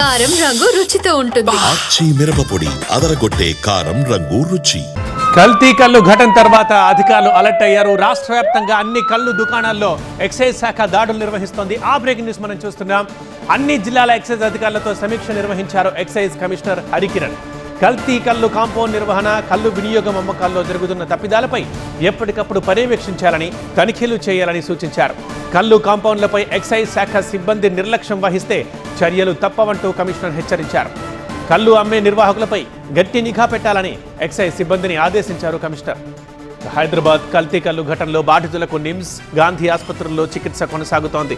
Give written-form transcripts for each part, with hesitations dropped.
కారం రంగు రుచితో ఉంటుంది. ఆచి మిరపపొడి అదరగొట్టే కారం రంగు రుచి. కల్తీ కల్లు ఘటన తర్వాత అధికారులు అలర్ట్ అయ్యారు. రాష్ట్ర వ్యాప్తంగా అన్ని కల్లు దుకాణాల్లో ఎక్సైజ్ శాఖ దాడులు నిర్వహిస్తోంది. ఆ బ్రేకింగ్ న్యూస్ మనం చూస్తున్నాం. అన్ని జిల్లాల ఎక్సైజ్ అధికారులతో సమీక్ష నిర్వహించారు ఎక్సైజ్ కమిషనర్ హరికిరణ్. కల్తీ కల్లు కాంపౌండ్ నిర్వహణ, కల్లు వినియోగం, అమ్మకాల్లో జరుగుతున్న తప్పిదాలపై ఎప్పటికప్పుడు పర్యవేక్షించాలని, తనిఖీలు చేయాలని సూచించారు. కల్లు కాంపౌండ్లపై ఎక్సైజ్ శాఖ సిబ్బంది నిర్లక్ష్యం వహిస్తే చర్యలు తప్పవంటూ కమిషనర్ హెచ్చరించారు. కల్లు అమ్మే నిర్వాహకులపై గట్టి నిఘా పెట్టాలని ఎక్సైజ్ సిబ్బందిని ఆదేశించారు కమిషనర్. హైదరాబాద్ కల్తీ కల్లు ఘటనలో బాధితులకు నిమ్స్, గాంధీ ఆసుపత్రుల్లో చికిత్స కొనసాగుతోంది.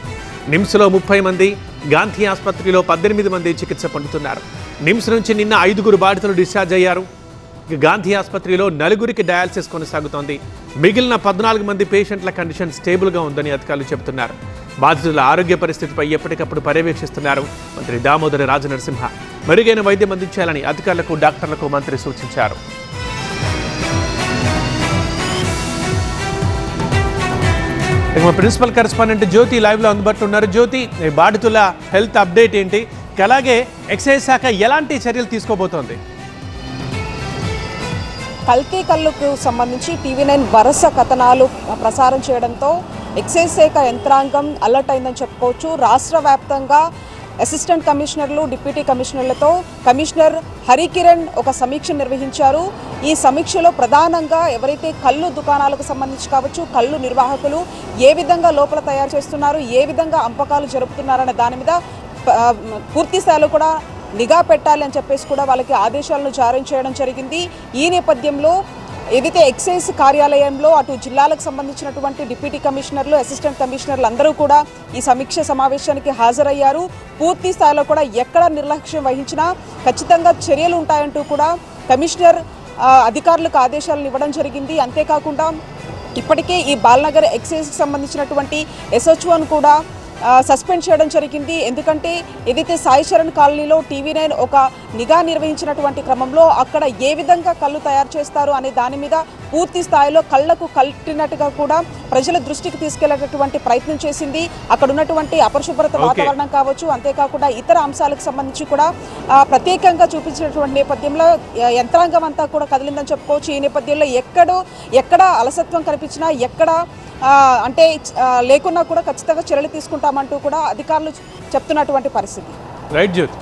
నిమ్స్లో 30 మంది, గాంధీ ఆసుపత్రిలో 18 మంది చికిత్స పొందుతున్నారు. నిమ్స్ నుంచి నిన్న 5 బాధితులు డిశ్చార్జ్ అయ్యారు. గాంధీ ఆసుపత్రిలో 4 డయాలసిస్ కొనసాగుతోంది. మిగిలిన 14 మంది పేషెంట్ల కండిషన్ స్టేబుల్గా ఉందని అధికారులు చెబుతున్నారు. బాధితుల ఆరోగ్య పరిస్థితిపై ఎప్పటికప్పుడు పర్యవేక్షిస్తున్నారు మంత్రి దామోదర రాజనరసింహ. మెరుగైన వైద్యం అందించాలని అధికారులకు, డాక్టర్లకు మంత్రి సూచించారు. మా ప్రిన్సిపల్ కరెస్పాండెంట్ జ్యోతి లైవ్లో అందుబాటులో ఉన్నారు. జ్యోతి, బాధితుల హెల్త్ అప్డేట్ ఏంటి? అలాగే ఎక్సైజ్ శాఖ ఎలాంటి చర్యలు తీసుకోబోతోంది? కల్తీ కల్లుకు సంబంధించి TV9 వరుస కథనాలు ప్రసారం చేయడంతో ఎక్సైజ్ శాఖ యంత్రాంగం అలర్ట్ అయిందని చెప్పుకోవచ్చు. రాష్ట్ర వ్యాప్తంగా అసిస్టెంట్ కమిషనర్లు, డిప్యూటీ కమిషనర్లతో కమిషనర్ హరికిరణ్ ఒక సమీక్ష నిర్వహించారు. ఈ సమీక్షలో ప్రధానంగా ఎవరైతే కల్లు దుకాణాలకు సంబంధించి కావచ్చు, కల్లు నిర్వాహకులు ఏ విధంగా లోపల తయారు చేస్తున్నారు, ఏ విధంగా అమ్మకాలు జరుపుతున్నారనే దాని మీద పూర్తి స్థాయిలో కూడా నిఘా పెట్టాలి అని చెప్పేసి కూడా వాళ్ళకి ఆదేశాలను జారీ చేయడం జరిగింది. ఈ నేపథ్యంలో ఏదైతే ఎక్సైజ్ కార్యాలయంలో అటు జిల్లాలకు సంబంధించినటువంటి డిప్యూటీ కమిషనర్లు, అసిస్టెంట్ కమిషనర్లు అందరూ కూడా ఈ సమీక్ష సమావేశానికి హాజరయ్యారు. పూర్తి స్థాయిలో కూడా ఎక్కడ నిర్లక్ష్యం వహించినా ఖచ్చితంగా చర్యలు ఉంటాయంటూ కూడా కమిషనర్ అధికారులకు ఆదేశాలను ఇవ్వడం జరిగింది. అంతేకాకుండా ఇప్పటికే ఈ బాలనగర్ ఎక్సైజ్కి సంబంధించినటువంటి SHOను కూడా సస్పెండ్ చేయడం జరిగింది. ఎందుకంటే ఏదైతే సాయి చరణ్ కాలనీలో TV9 ఒక నిఘా నిర్వహించినటువంటి క్రమంలో అక్కడ ఏ విధంగా కళ్ళు తయారు చేస్తారు అనే దాని మీద పూర్తి స్థాయిలో కళ్లకు కట్టినట్టుగా కూడా ప్రజల దృష్టికి తీసుకెళ్లేటటువంటి ప్రయత్నం చేసింది. అక్కడ ఉన్నటువంటి అపరిశుభ్రత వాతావరణం కావచ్చు, అంతేకాకుండా ఇతర అంశాలకు సంబంధించి కూడా ప్రత్యేకంగా చూపించినటువంటి నేపథ్యంలో యంత్రాంగం అంతా కూడా కదిలిందని చెప్పుకోవచ్చు. ఈ నేపథ్యంలో ఎక్కడ అలసత్వం కనిపించినా, ఎక్కడ అంటే లేకున్నా కూడా ఖచ్చితంగా చర్యలు తీసుకుంటామంటూ కూడా అధికారులు చెప్తున్నటువంటి పరిస్థితి. రైట్ జ్యోతి.